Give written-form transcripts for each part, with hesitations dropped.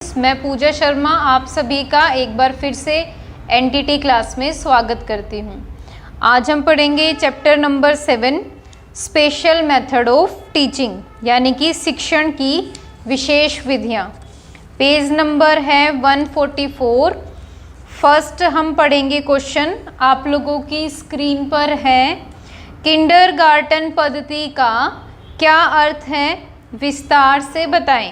Students, मैं पूजा शर्मा आप सभी का एक बार फिर से एनटीटी क्लास में स्वागत करती हूँ। आज हम पढ़ेंगे chapter number 7 special method of teaching, यानी कि शिक्षण की विशेष विधियाँ। पेज नंबर है 144। फर्स्ट हम पढ़ेंगे क्वेश्चन, आप लोगों की स्क्रीन पर है। किंडरगार्टन पद्धति का क्या अर्थ है, विस्तार से बताएं।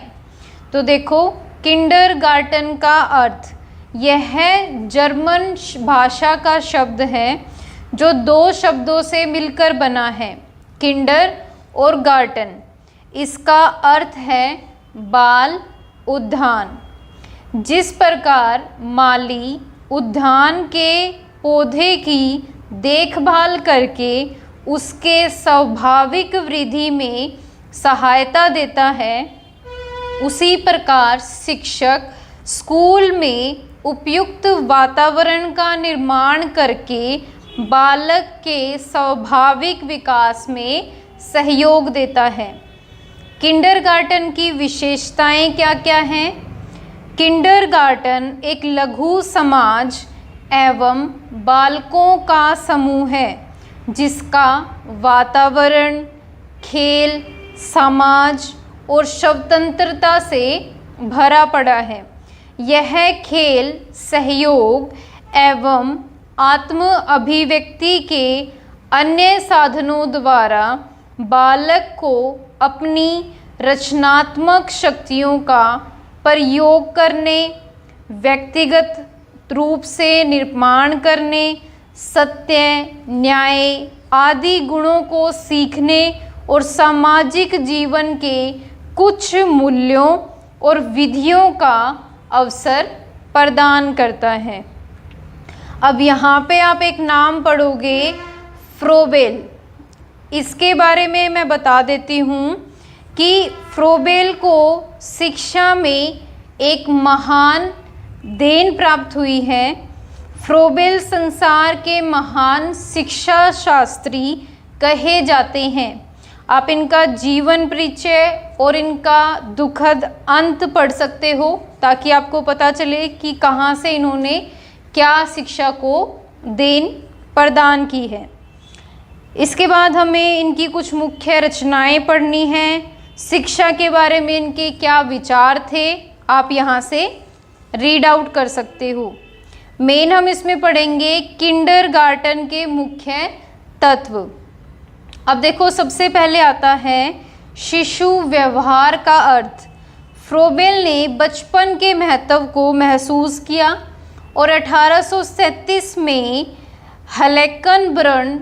तो देखो, किंडरगार्टन का अर्थ यह जर्मन भाषा का शब्द है जो दो शब्दों से मिलकर बना है, किंडर और गार्टन। इसका अर्थ है बाल उद्यान। जिस प्रकार माली उद्यान के पौधे की देखभाल करके उसके स्वाभाविक वृद्धि में सहायता देता है, उसी प्रकार शिक्षक स्कूल में उपयुक्त वातावरण का निर्माण करके बालक के स्वाभाविक विकास में सहयोग देता है। किंडरगार्टन की विशेषताएं क्या क्या हैं? किंडरगार्टन एक लघु समाज एवं बालकों का समूह है जिसका वातावरण खेल, समाज और स्वतंत्रता से भरा पड़ा है। यह खेल सहयोग एवं आत्म अभिव्यक्ति के अन्य साधनों द्वारा बालक को अपनी रचनात्मक शक्तियों का प्रयोग करने, व्यक्तिगत रूप से निर्माण करने, सत्य, न्याय आदि गुणों को सीखने और सामाजिक जीवन के कुछ मूल्यों और विधियों का अवसर प्रदान करता है। अब यहाँ पे आप एक नाम पढ़ोगे, फ्रोबेल। इसके बारे में मैं बता देती हूँ कि फ्रोबेल को शिक्षा में एक महान देन प्राप्त हुई है। फ्रोबेल संसार के महान शिक्षा शास्त्री कहे जाते हैं। आप इनका जीवन परिचय और इनका दुखद अंत पढ़ सकते हो ताकि आपको पता चले कि कहाँ से इन्होंने क्या शिक्षा को देन प्रदान की है। इसके बाद हमें इनकी कुछ मुख्य रचनाएं पढ़नी हैं। शिक्षा के बारे में इनके क्या विचार थे, आप यहाँ से रीड आउट कर सकते हो। मेन हम इसमें पढ़ेंगे किंडरगार्टन के मुख्य तत्व। अब देखो, सबसे पहले आता है शिशु व्यवहार का अर्थ। फ्रोबेल ने बचपन के महत्व को महसूस किया और 1837 में हेलेकनब्रन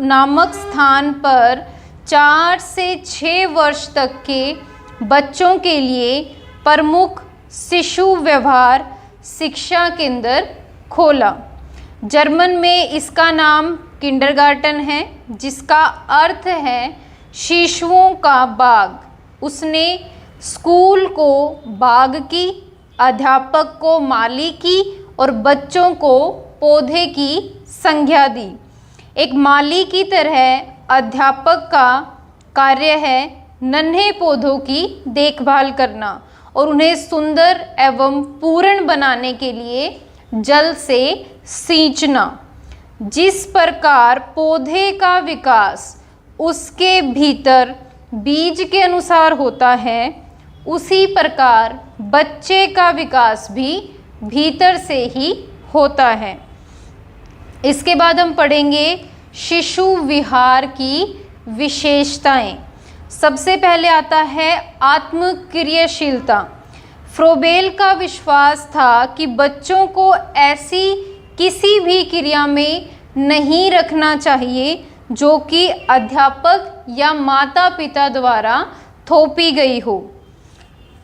नामक स्थान पर 4 से 6 वर्ष तक के बच्चों के लिए प्रमुख शिशु व्यवहार शिक्षा केंद्र खोला। जर्मन में इसका नाम किंडरगार्टन है, जिसका अर्थ है शिशुओं का बाग। उसने स्कूल को बाग की, अध्यापक को माली की और बच्चों को पौधे की संज्ञा दी। एक माली की तरह अध्यापक का कार्य है नन्हे पौधों की देखभाल करना और उन्हें सुंदर एवं पूर्ण बनाने के लिए जल से सींचना। जिस प्रकार पौधे का विकास उसके भीतर बीज के अनुसार होता है, उसी प्रकार बच्चे का विकास भी भीतर से ही होता है। इसके बाद हम पढ़ेंगे शिशु विहार की विशेषताएं। सबसे पहले आता है आत्मक्रियाशीलता। फ्रोबेल का विश्वास था कि बच्चों को ऐसी किसी भी क्रिया में नहीं रखना चाहिए जो कि अध्यापक या माता पिता द्वारा थोपी गई हो।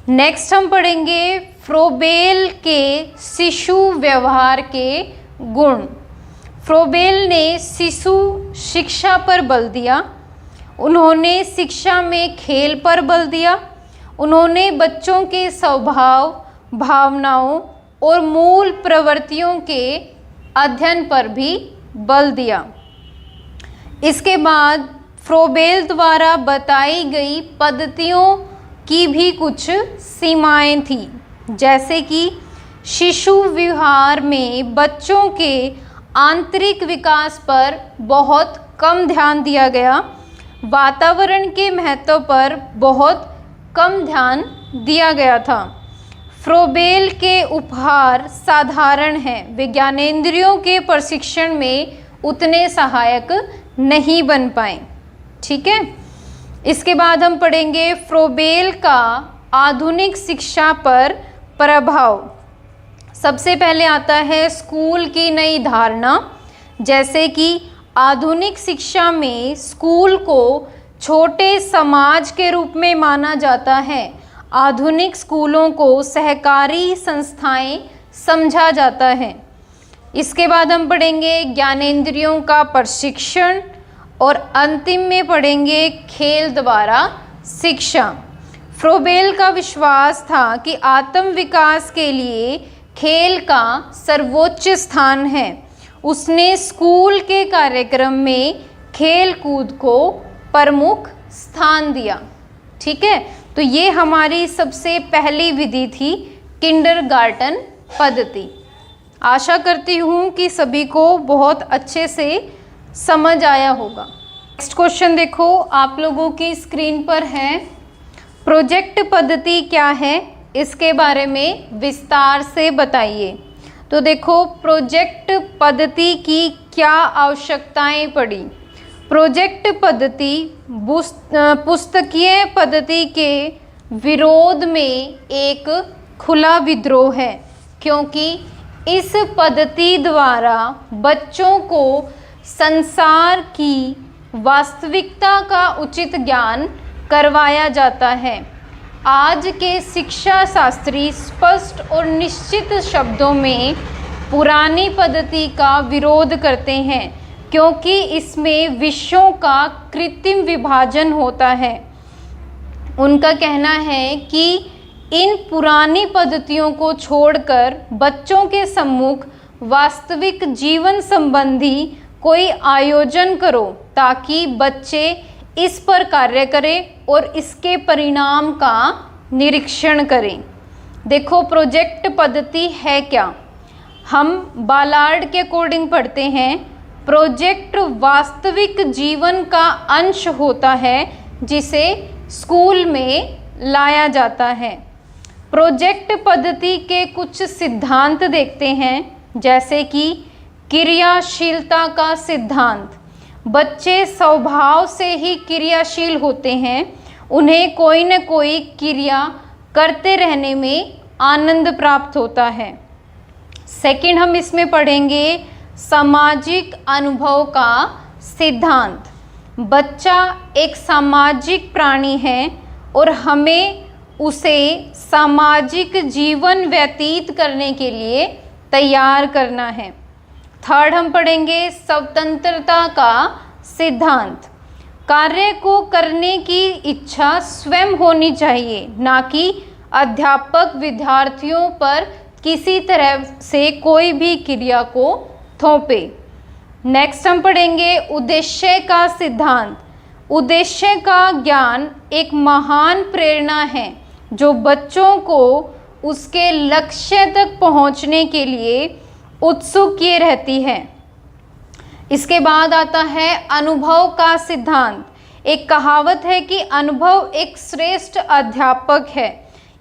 नेक्स्ट हम पढ़ेंगे फ्रोबेल के शिशु व्यवहार के गुण। फ्रोबेल ने शिशु शिक्षा पर बल दिया। उन्होंने शिक्षा में खेल पर बल दिया। उन्होंने बच्चों के स्वभाव, भावनाओं और मूल प्रवृत्तियों के अध्ययन पर भी बल दिया। इसके बाद फ्रोबेल द्वारा बताई गई पद्धतियों की भी कुछ सीमाएं थी। जैसे कि शिशु विहार में बच्चों के आंतरिक विकास पर बहुत कम ध्यान दिया गया, वातावरण के महत्व पर बहुत कम ध्यान दिया गया था। फ्रोबेल के उपहार साधारण हैं, वे ज्ञानेंद्रियों के प्रशिक्षण में उतने सहायक नहीं बन पाए। ठीक है, इसके बाद हम पढ़ेंगे फ्रोबेल का आधुनिक शिक्षा पर प्रभाव। सबसे पहले आता है स्कूल की नई धारणा, जैसे कि आधुनिक शिक्षा में स्कूल को छोटे समाज के रूप में माना जाता है। आधुनिक स्कूलों को सहकारी संस्थाएं समझा जाता है। इसके बाद हम पढ़ेंगे ज्ञानेंद्रियों का प्रशिक्षण और अंतिम में पढ़ेंगे खेल द्वारा शिक्षा। फ्रोबेल का विश्वास था कि आत्म विकास के लिए खेल का सर्वोच्च स्थान है। उसने स्कूल के कार्यक्रम में खेल कूद को प्रमुख स्थान दिया। ठीक है, तो ये हमारी सबसे पहली विधि थी किंडरगार्टन पद्धति। आशा करती हूँ कि सभी को बहुत अच्छे से समझ आया होगा। नेक्स्ट क्वेश्चन देखो, आप लोगों की स्क्रीन पर है। प्रोजेक्ट पद्धति क्या है, इसके बारे में विस्तार से बताइए। तो देखो, प्रोजेक्ट पद्धति की क्या आवश्यकताएं पड़ी। प्रोजेक्ट पद्धति पुस्तकीय पद्धति के विरोध में एक खुला विद्रोह है, क्योंकि इस पद्धति द्वारा बच्चों को संसार की वास्तविकता का उचित ज्ञान करवाया जाता है। आज के शिक्षा शास्त्री स्पष्ट और निश्चित शब्दों में पुरानी पद्धति का विरोध करते हैं, क्योंकि इसमें विषयों का कृत्रिम विभाजन होता है। उनका कहना है कि इन पुरानी पद्धतियों को छोड़कर बच्चों के सम्मुख वास्तविक जीवन संबंधी कोई आयोजन करो, ताकि बच्चे इस पर कार्य करें और इसके परिणाम का निरीक्षण करें। देखो, प्रोजेक्ट पद्धति है क्या। हम बालार्ड के अकॉर्डिंग पढ़ते हैं, प्रोजेक्ट वास्तविक जीवन का अंश होता है जिसे स्कूल में लाया जाता है। प्रोजेक्ट पद्धति के कुछ सिद्धांत देखते हैं, जैसे कि क्रियाशीलता का सिद्धांत। बच्चे स्वभाव से ही क्रियाशील होते हैं, उन्हें कोई न कोई क्रिया करते रहने में आनंद प्राप्त होता है। सेकंड, हम इसमें पढ़ेंगे सामाजिक अनुभव का सिद्धांत। बच्चा एक सामाजिक प्राणी है और हमें उसे सामाजिक जीवन व्यतीत करने के लिए तैयार करना है। थर्ड, हम पढ़ेंगे स्वतंत्रता का सिद्धांत। कार्य को करने की इच्छा स्वयं होनी चाहिए, ना कि अध्यापक विद्यार्थियों पर किसी तरह से कोई भी क्रिया को थोपे। नेक्स्ट, हम पढ़ेंगे उद्देश्य का सिद्धांत। उद्देश्य का ज्ञान एक महान प्रेरणा है जो बच्चों को उसके लक्ष्य तक पहुंचने के लिए उत्सुक किए रहती है। इसके बाद आता है अनुभव का सिद्धांत। एक कहावत है कि अनुभव एक श्रेष्ठ अध्यापक है।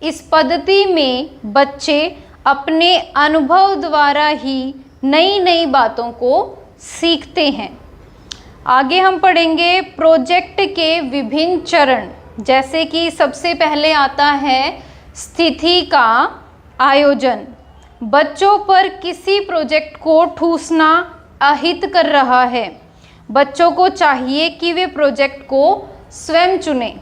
इस पद्धति में बच्चे अपने अनुभव द्वारा ही नई नई बातों को सीखते हैं। आगे हम पढ़ेंगे प्रोजेक्ट के विभिन्न चरण, जैसे कि सबसे पहले आता है स्थिति का आयोजन। बच्चों पर किसी प्रोजेक्ट को ठूसना अहित कर रहा है। बच्चों को चाहिए कि वे प्रोजेक्ट को स्वयं चुनें।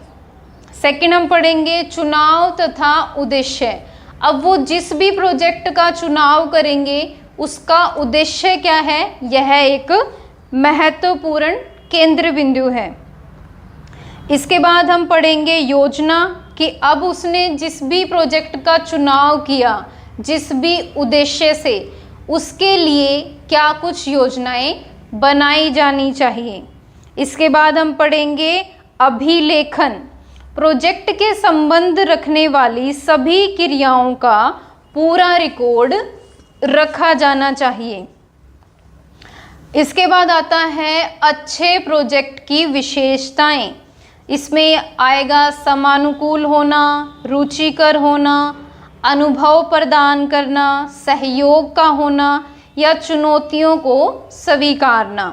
सेकंड, हम पढ़ेंगे चुनाव तथा उद्देश्य। अब वो जिस भी प्रोजेक्ट का चुनाव करेंगे उसका उद्देश्य क्या है, यह एक महत्वपूर्ण केंद्र बिंदु है। इसके बाद हम पढ़ेंगे योजना कि अब उसने जिस भी प्रोजेक्ट का चुनाव किया, जिस भी उद्देश्य से, उसके लिए क्या कुछ योजनाएं बनाई जानी चाहिए। इसके बाद हम पढ़ेंगे अभिलेखन। प्रोजेक्ट के संबंध रखने वाली सभी क्रियाओं का पूरा रिकॉर्ड रखा जाना चाहिए। इसके बाद आता है अच्छे प्रोजेक्ट की विशेषताएं। इसमें आएगा समानुकूल होना, रुचिकर होना, अनुभव प्रदान करना, सहयोग का होना या चुनौतियों को स्वीकारना।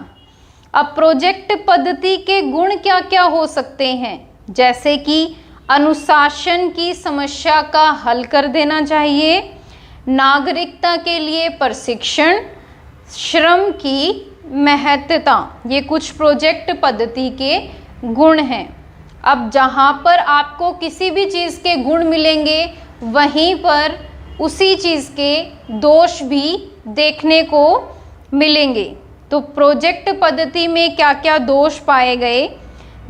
अब प्रोजेक्ट पद्धति के गुण क्या क्या हो सकते हैं, जैसे कि अनुशासन की समस्या का हल कर देना चाहिए, नागरिकता के लिए प्रशिक्षण, श्रम की महत्ता, ये कुछ प्रोजेक्ट पद्धति के गुण हैं। अब जहाँ पर आपको किसी भी चीज़ के गुण मिलेंगे वहीं पर उसी चीज़ के दोष भी देखने को मिलेंगे। तो प्रोजेक्ट पद्धति में क्या क्या दोष पाए गए,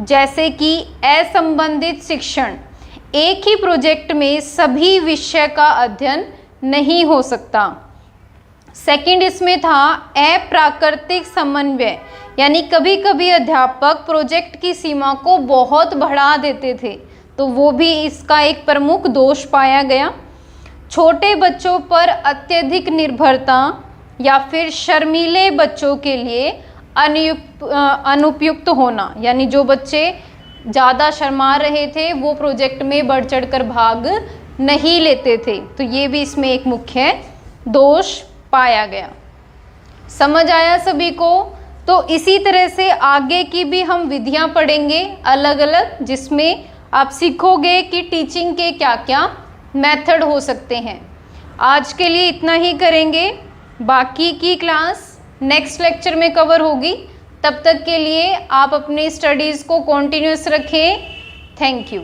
जैसे कि असंबंधित शिक्षण, एक ही प्रोजेक्ट में सभी विषय का अध्ययन नहीं हो सकता। सेकंड इसमें था अप्राकृतिक समन्वय, यानी कभी कभी अध्यापक प्रोजेक्ट की सीमा को बहुत बढ़ा देते थे, तो वो भी इसका एक प्रमुख दोष पाया गया। छोटे बच्चों पर अत्यधिक निर्भरता या फिर शर्मीले बच्चों के लिए अनुपयुक्त होना, यानी जो बच्चे ज़्यादा शर्मा रहे थे वो प्रोजेक्ट में बढ़ चढ़ कर भाग नहीं लेते थे, तो ये भी इसमें एक मुख्य दोष पाया गया। समझ आया सभी को? तो इसी तरह से आगे की भी हम विधियां पढ़ेंगे अलग अलग, जिसमें आप सीखोगे कि टीचिंग के क्या क्या मेथड हो सकते हैं। आज के लिए इतना ही करेंगे, बाकी की क्लास नेक्स्ट लेक्चर में कवर होगी। तब तक के लिए आप अपनी स्टडीज़ को कंटिन्यूअस रखें। Thank you.